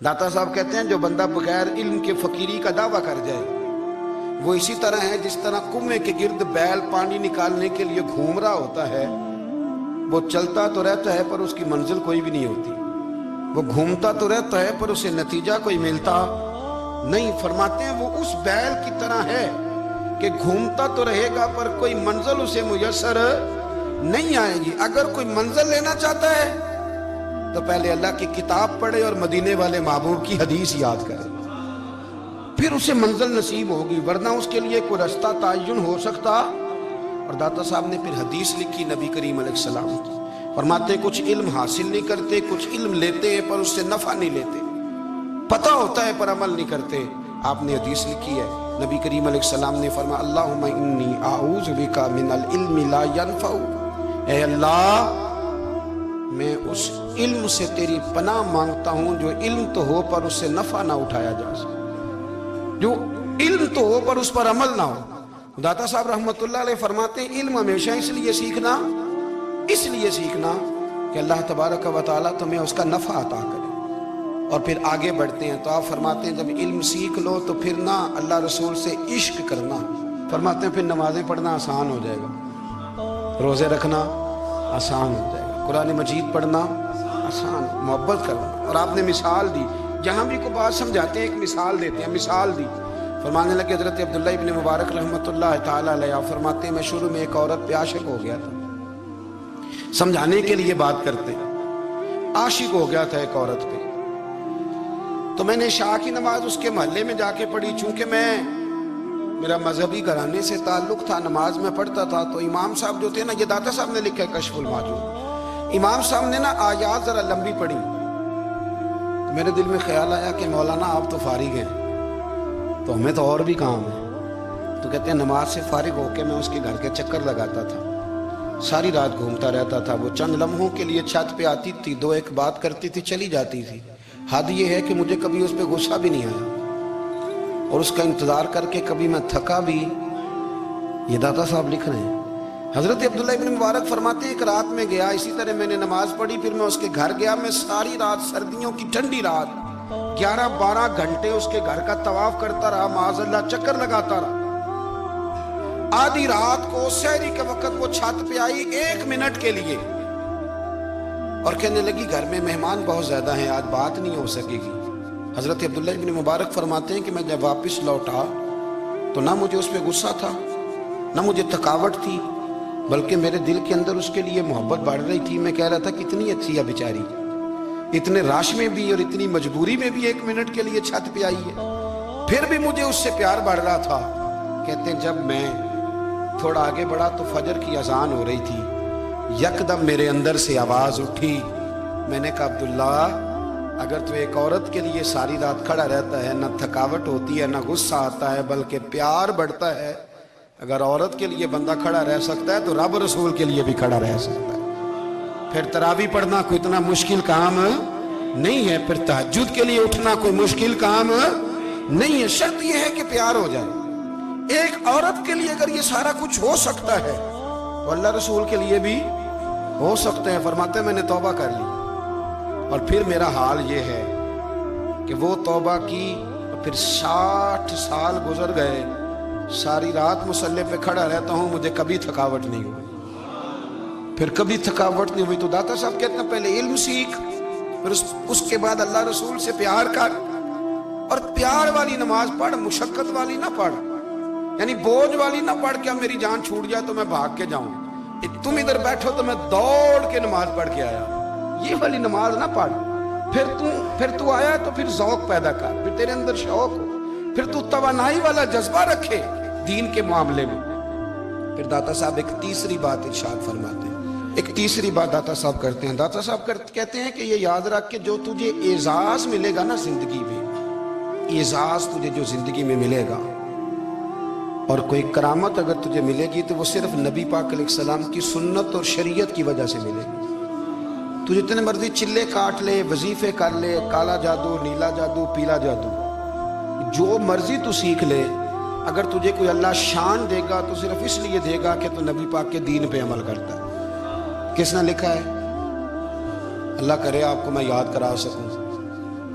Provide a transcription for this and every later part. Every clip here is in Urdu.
داتا صاحب کہتے ہیں جو بندہ بغیر علم کے فقیری کا دعویٰ کر جائے وہ اسی طرح ہے جس طرح کنویں کے گرد بیل پانی نکالنے کے لیے گھوم رہا ہوتا ہے. وہ چلتا تو رہتا ہے پر اس کی منزل کوئی بھی نہیں ہوتی. وہ گھومتا تو رہتا ہے پر اسے نتیجہ کوئی ملتا نہیں. فرماتے ہیں وہ اس بیل کی طرح ہے کہ گھومتا تو رہے گا پر کوئی منزل اسے میسر نہیں آئے گی. اگر کوئی منزل لینا چاہتا ہے تو پہلے اللہ کی کتاب پڑھے اور مدینے والے محبوب کی حدیث یاد کرے, پھر اسے منزل نصیب ہوگی, ورنہ اس کے لیے کوئی رستہ تعین ہو سکتا. اور داتا صاحب نے پھر حدیث لکھی نبی کریم علیہ السلام کی. فرماتے ہیں کچھ علم حاصل نہیں کرتے, کچھ علم لیتے ہیں پر اس سے نفع نہیں لیتے, پتہ ہوتا ہے پر عمل نہیں کرتے. آپ نے حدیث لکھی ہے, نبی کریم علیہ السلام نے فرمایا اللہم انی اعوذ بک من العلم لا ینفع. اے اللہ میں اس علم سے تیری پناہ مانگتا ہوں جو علم تو ہو پر اس سے نفع نہ اٹھایا جا سکے, جو علم تو ہو پر اس پر عمل نہ ہو. داتا صاحب رحمت اللہ علیہ فرماتے ہیں علم ہمیشہ اس لیے سیکھنا کہ اللہ تبارک و تعالیٰ تمہیں اس کا نفع عطا کرے. اور پھر آگے بڑھتے ہیں تو آپ فرماتے ہیں جب علم سیکھ لو تو پھر نہ اللہ رسول سے عشق کرنا. فرماتے ہیں پھر نمازیں پڑھنا آسان ہو جائے گا, روزے رکھنا آسان ہو جائے گا, قرآن مجید پڑھنا آسان, محبت کرنا. اور آپ نے مثال دی, جہاں بھی کوئی بات سمجھاتے ہیں ایک مثال دیتے ہیں. مثال دی, فرمانے لگے حضرت عبداللہ ابن مبارک رحمت اللہ تعالیٰ علیہ فرماتے ہیں میں شروع میں ایک عورت پہ عاشق ہو گیا تھا. سمجھانے کے لیے بات کرتے, عاشق ہو گیا تھا ایک عورت پہ. تو میں نے عشاء کی نماز اس کے محلے میں جا کے پڑھی. چونکہ میرا مذہبی گھرانے سے تعلق تھا, نماز میں پڑھتا تھا. تو امام صاحب جو تھے نا, یہ داتا صاحب نے لکھا ہے کشف المعجون, امام صاحب نے نا آیات ذرا لمبی پڑھی. تو میرے دل میں خیال آیا کہ مولانا آپ تو فارغ ہیں تو ہمیں تو اور بھی کام ہے. تو کہتے ہیں نماز سے فارغ ہو کے میں اس کے گھر کے چکر لگاتا تھا, ساری رات گھومتا رہتا تھا. وہ چند لمحوں کے لیے چھت پہ آتی تھی, دو ایک بات کرتی تھی, چلی جاتی تھی. حد یہ ہے کہ مجھے کبھی اس پہ غصہ بھی نہیں آیا اور اس کا انتظار کر کے کبھی میں تھکا بھی. یہ داتا صاحب لکھ رہے ہیں. حضرت عبداللہ ابن مبارک فرماتے ہیں ایک رات میں گیا, اسی طرح میں نے نماز پڑھی, پھر میں اس کے گھر گیا. میں ساری رات, سردیوں کی ٹھنڈی رات, 11-12 گھنٹے اس کے گھر کا طواف کرتا رہا, معاذ اللہ چکر لگاتا رہا. آدھی رات کو سحری کے وقت وہ چھت پہ آئی 1 منٹ کے لیے اور کہنے لگی گھر میں مہمان بہت زیادہ ہیں, آج بات نہیں ہو سکے گی. حضرت عبداللہ ابن مبارک فرماتے ہیں کہ میں جب واپس لوٹا تو نہ مجھے اس پہ غصہ تھا نہ مجھے تھکاوٹ تھی, بلکہ میرے دل کے اندر اس کے لیے محبت بڑھ رہی تھی. میں کہہ رہا تھا کتنی اچھی ہے بیچاری, اتنے راش میں بھی اور اتنی مجبوری میں بھی 1 منٹ کے لیے چھت پہ آئی ہے, پھر بھی مجھے اس سے پیار بڑھ رہا تھا. کہتے ہیں جب میں تھوڑا آگے بڑھا تو فجر کی اذان ہو رہی تھی, یکدم میرے اندر سے آواز اٹھی. میں نے کہا عبداللہ اگر تو ایک عورت کے لیے ساری رات کھڑا رہتا ہے, نہ تھکاوٹ ہوتی ہے نہ غصہ آتا ہے بلکہ پیار بڑھتا ہے, اگر عورت کے لیے بندہ کھڑا رہ سکتا ہے تو رب رسول کے لیے بھی کھڑا رہ سکتا ہے. پھر تراویح پڑھنا کوئی اتنا مشکل کام نہیں ہے, پھر تہجد کے لیے اٹھنا کوئی مشکل کام نہیں ہے. شرط یہ ہے کہ پیار ہو جائے. ایک عورت کے لیے اگر یہ سارا کچھ ہو سکتا ہے تو اللہ رسول کے لیے بھی ہو سکتے ہیں. فرماتے ہیں میں نے توبہ کر لی اور پھر میرا حال یہ ہے کہ وہ توبہ کی اور پھر 60 سال گزر گئے, ساری رات مصلی پہ کھڑا رہتا ہوں, مجھے کبھی تھکاوٹ نہیں ہوئی, پھر کبھی تھکاوٹ نہیں ہوئی. تو داتا صاحب کہتے ہیں پہلے علم سیکھ, پھر اس کے بعد اللہ رسول سے پیار کر, اور پیار والی نماز پڑھ, مشقت والی نہ پڑھ, یعنی بوجھ والی نہ پڑھ کہ میری جان چھوٹ جائے تو میں بھاگ کے جاؤں, تم ادھر بیٹھو تو میں دوڑ کے نماز پڑھ کے آیا, یہ والی نماز نہ پڑھ. پھر تو آیا تو پھر ذوق پیدا کر, پھر تیرے اندر شوق ہو, پھر تو توانائی والا جذبہ رکھے دین کے معاملے میں. پھر داتا صاحب ایک تیسری بات ارشاد فرماتے ہیں, ایک تیسری بات داتا صاحب کرتے ہیں. داتا صاحب کہتے ہیں کہ یہ یاد رکھ کہ جو تجھے اعزاز ملے گا نا زندگی میں, اعزاز تجھے جو زندگی میں ملے گا اور کوئی کرامت اگر تجھے ملے گی تو وہ صرف نبی پاک علیہ السلام کی سنت اور شریعت کی وجہ سے ملے گی. تو جتنے مرضی چلے کاٹ لے, وظیفے کر لے, کالا جادو, نیلا جادو, پیلا جادو, جو مرضی تو سیکھ لے, اگر تجھے کوئی اللہ شان دے گا تو صرف اس لیے دے گا کہ تو نبی پاک کے دین پہ عمل کرتا ہے. کس نے لکھا ہے؟ اللہ کرے آپ کو میں یاد کرا سکوں.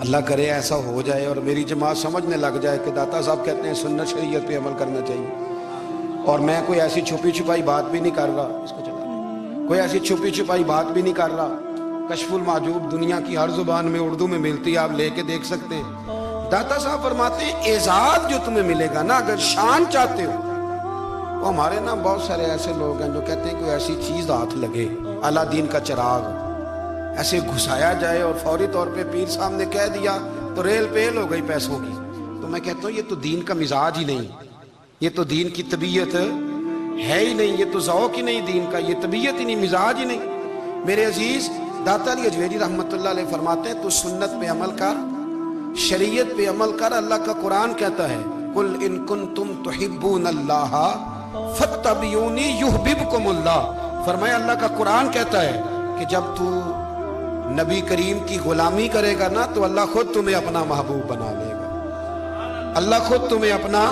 اللہ کرے ایسا ہو جائے اور میری جماعت سمجھنے لگ جائے کہ داتا صاحب کہتے ہیں سنت شریعت پہ عمل کرنا چاہیے، اور میں کوئی ایسی چھپی چھپائی بات بھی نہیں کر رہا، اس کو چلا لیں، کوئی ایسی چھپی چھپائی بات بھی نہیں کر رہا، کشف المحجوب دنیا کی ہر زبان میں اردو میں ملتی ہے، آپ لے کے دیکھ سکتے ہیں۔ داتا صاحب فرماتے ہیں اعزاز جو تمہیں ملے گا نا، اگر شان چاہتے ہو، وہ ہمارے نا بہت سارے ایسے لوگ ہیں جو کہتے ہیں کوئی ایسی چیز ہاتھ لگے، اعلیٰ دین کا چراغ ایسے گھسایا جائے اور فوری طور پہ پیر صاحب نے کہہ دیا تو ریل پیل ہو گئی پیسوں کی، تو میں کہتا ہوں یہ تو دین کا مزاج ہی نہیں، یہ تو دین کی طبیعت ہے ہی نہیں، یہ تو ذوق ہی نہیں دین کا، یہ طبیعت ہی نہیں، مزاج ہی نہیں۔ میرے عزیز داتا علی اجویری رحمۃ اللہ علیہ فرماتے ہیں تو سنت پہ عمل کر، شریعت پہ عمل کر۔ اللہ کا قرآن کہتا ہے قل ان کنتم تحبون اللہ فاتبعونی یحببکم اللہ، فرمایا اللہ کا قرآن کہتا ہے کہ جب تو نبی کریم کی غلامی کرے گا نا تو اللہ خود تمہیں اپنا محبوب بنا لے گا، اللہ خود تمہیں اپنا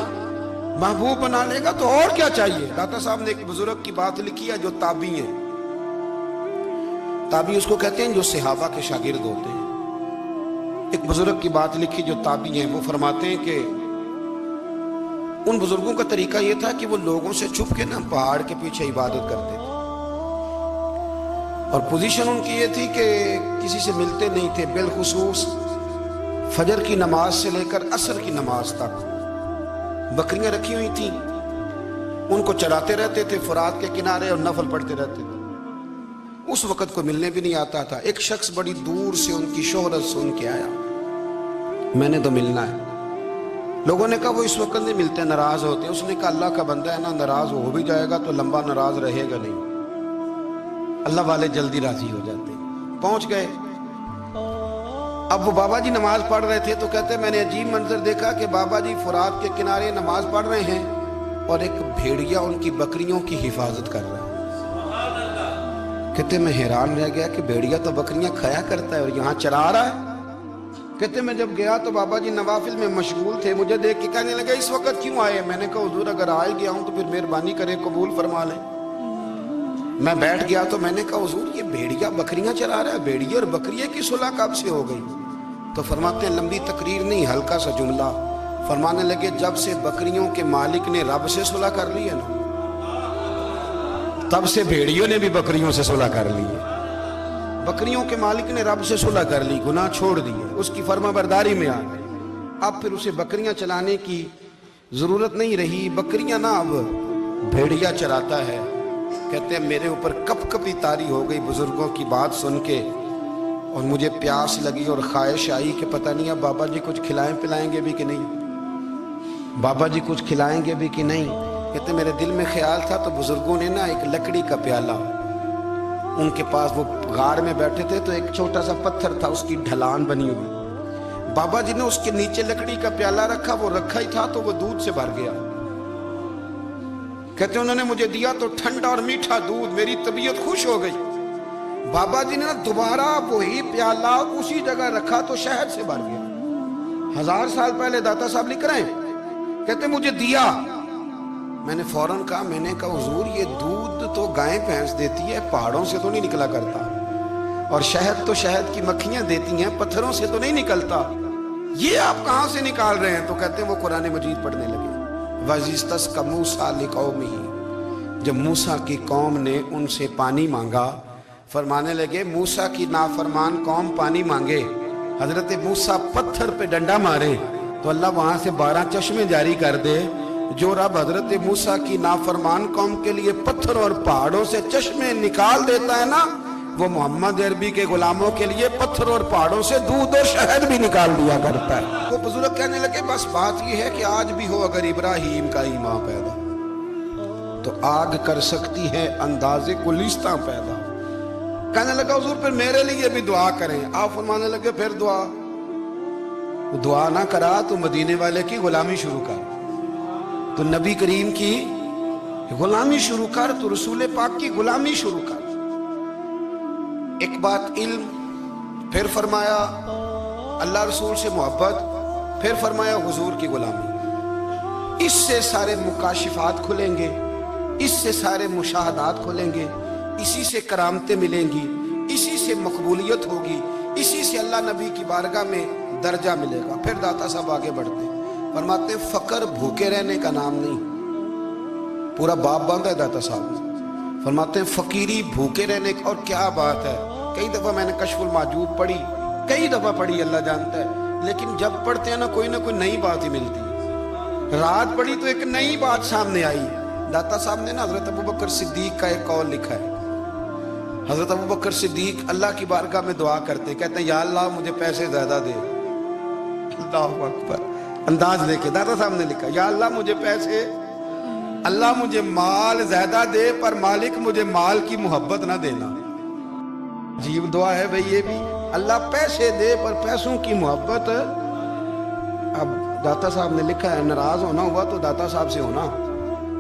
محبوب بنا لے گا، تو اور کیا چاہیے۔ داتا صاحب نے ایک بزرگ کی بات لکھی ہے جو تابعی ہیں، تابعی اس کو کہتے ہیں جو صحابہ کے شاگرد ہوتے ہیں۔ ایک بزرگ کی بات لکھی جو تابعی ہیں، وہ فرماتے ہیں کہ ان بزرگوں کا طریقہ یہ تھا کہ وہ لوگوں سے چھپ کے نا پہاڑ کے پیچھے عبادت کرتے تھے، اور پوزیشن ان کی یہ تھی کہ کسی سے ملتے نہیں تھے، بالخصوص فجر کی نماز سے لے کر عصر کی نماز تک بکریاں رکھی ہوئی تھیں، ان کو چراتے رہتے تھے فرات کے کنارے اور نفل پڑھتے رہتے تھے۔ اس وقت کو ملنے بھی نہیں آتا تھا۔ ایک شخص بڑی دور سے ان کی شہرت سن کے آیا، میں نے تو ملنا ہے۔ لوگوں نے کہا وہ اس وقت نہیں ملتے، ناراض ہوتے۔ اس نے کہا اللہ کا بندہ ہے نا، ناراض ہو بھی جائے گا تو لمبا ناراض رہے گا نہیں، اللہ والے جلدی راضی ہو جاتے ہیں۔ پہنچ گئے، اب وہ بابا جی نماز پڑھ رہے تھے تو کہتے میں نے عجیب منظر دیکھا کہ بابا جی فرات کے کنارے نماز پڑھ رہے ہیں اور ایک بھیڑیا ان کی بکریوں کی حفاظت کر رہا ہے۔ کہتے میں حیران رہ گیا کہ بھیڑیا تو بکریاں کھایا کرتا ہے اور یہاں چرا رہا ہے۔ کہتے میں جب گیا تو بابا جی نوافل میں مشغول تھے، مجھے دیکھ کے کہنے لگے اس وقت کیوں آئے؟ میں نے کہا حضور اگر آئے گیا ہوں تو پھر مہربانی کریں قبول فرما لیں۔ میں بیٹھ گیا تو میں نے کہا حضور یہ بھیڑیا بکریاں چلا رہا ہے، بھیڑیا اور بکریے کی صلح کب سے ہو گئی؟ تو فرماتے ہیں لمبی تقریر نہیں، ہلکا سا جملہ، فرمانے لگے جب سے بکریوں کے مالک نے رب سے صلح کر لی ہے نا، تب سے بھیڑیوں نے بھی بکریوں سے صلح کر لی ہے۔ بکریوں کے مالک نے رب سے صلح کر لی، گناہ چھوڑ دیے، اس کی فرما برداری میں آ گئے، اب پھر اسے بکریاں چلانے کی ضرورت نہیں رہی، بکریاں نہ اب بھیڑیا چراتا ہے۔ کہتے ہیں میرے اوپر کپ کپی طاری ہو گئی بزرگوں کی بات سن کے، اور مجھے پیاس لگی اور خواہش آئی کہ پتہ نہیں اب بابا جی کچھ کھلائیں پلائیں گے بھی کہ نہیں، بابا جی کچھ کھلائیں گے بھی کہ نہیں۔ کہتے میرے دل میں خیال تھا تو بزرگوں نے نا ایک لکڑی کا پیالہ، ان کے پاس وہ غار میں بیٹھے تھے تو ایک چھوٹا سا پتھر تھا، اس کی ڈھلان بنی ہوئی، بابا جی نے اس کے نیچے لکڑی کا پیالہ رکھا، وہ رکھا ہی تھا تو وہ دودھ سے بھر گیا۔ کہتے انہوں نے مجھے دیا تو ٹھنڈا اور میٹھا دودھ، میری طبیعت خوش ہو گئی۔ بابا جی نے دوبارہ وہی پیالہ اسی جگہ رکھا تو شہد سے بھر گیا۔ 1000 سال پہلے داتا صاحب لکھ رہے ہیں، کہتے مجھے دیا، میں نے فوراً کہا، میں نے کہا حضور یہ دودھ تو گائیں بھینس دیتی ہے، پہاڑوں سے تو نہیں نکلا کرتا، اور شہد تو شہد کی مکھیاں دیتی ہیں، پتھروں سے تو نہیں نکلتا، یہ آپ کہاں سے نکال رہے ہیں؟ تو کہتے ہیں وہ قرآن مجید پڑھنے لگے۔ وَإِذِ اسْتَسْقَى مُوسَىٰ لِقَوْمِهِ، جب موسیٰ کی قوم نے ان سے پانی مانگا، فرمانے لگے موسیٰ کی نافرمان قوم پانی مانگے، حضرت موسیٰ پتھر پہ ڈنڈا مارے تو اللہ وہاں سے 12 چشمے جاری کر دے۔ جو رب حضرت موسیٰ کی نافرمان قوم کے لیے پتھر اور پہاڑوں سے چشمے نکال دیتا ہے نا، وہ محمد عربی کے غلاموں کے لیے پتھر اور پہاڑوں سے دودھ اور شہد بھی نکال دیا کرتا ہے۔ وہ بزرگ کہنے لگے بس بات یہ ہے کہ آج بھی ہو اگر ابراہیم کا ایمان پیدا تو آگ کر سکتی ہے انداز گلستاں پیدا۔ کہنے لگا حضور پھر میرے لیے بھی دعا کریں۔ آپ فرمانے لگے پھر دعا نہ کرا تو مدینے والے کی غلامی شروع کر، تو نبی کریم کی غلامی شروع کر، تو رسول پاک کی غلامی شروع کر۔ ایک بات علم، پھر فرمایا اللہ رسول سے محبت، پھر فرمایا حضور کی غلامی۔ اس سے سارے مکاشفات کھلیں گے، اس سے سارے مشاہدات کھلیں گے، اسی سے کرامتیں ملیں گی، اسی سے مقبولیت ہوگی، اسی سے اللہ نبی کی بارگاہ میں درجہ ملے گا. پھر داتا صاحب آگے بڑھتے ہیں, فرماتے ہیں فقر بھوکے رہنے کا نام نہیں. پورا باپ باندھا ہے داتا صاحب نے. فرماتے ہیں فقیری بھوکے رہنے کا. اور کیا بات ہے, کئی دفعہ میں نے کشف المحجوب پڑھی, کئی دفعہ پڑھی, اللہ جانتا ہے, لیکن جب پڑھتے ہیں نا کوئی نئی بات ہی ملتی. رات پڑھی تو ایک نئی بات سامنے آئی. داتا صاحب نے نا حضرت ابوبکر صدیق کا ایک قول لکھا ہے. حضرت ابوبکر صدیق اللہ کی بارگاہ میں دعا کرتے, کہتے ہیں یا اللہ مجھے پیسے زیادہ دے. اللہ اکبر, انداز دیکھے. داتا صاحب نے لکھا یا اللہ مجھے پیسے, اللہ مجھے مال زیادہ دے, پر مالک مجھے مال کی محبت نہ دینا. عجیب دعا ہے بھئی یہ بھی. اللہ پیسے دے پر پیسوں کی محبت. اب داتا صاحب نے لکھا ہے ناراض ہونا ہوا تو داتا صاحب سے ہونا.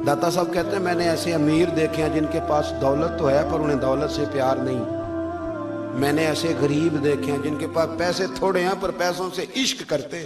داتا صاحب کہتے ہیں میں نے ایسے امیر دیکھے ہیں جن کے پاس دولت تو ہے پر انہیں دولت سے پیار نہیں. میں نے ایسے غریب دیکھے ہیں جن کے پاس پیسے تھوڑے ہیں پر پیسوں سے عشق کرتے.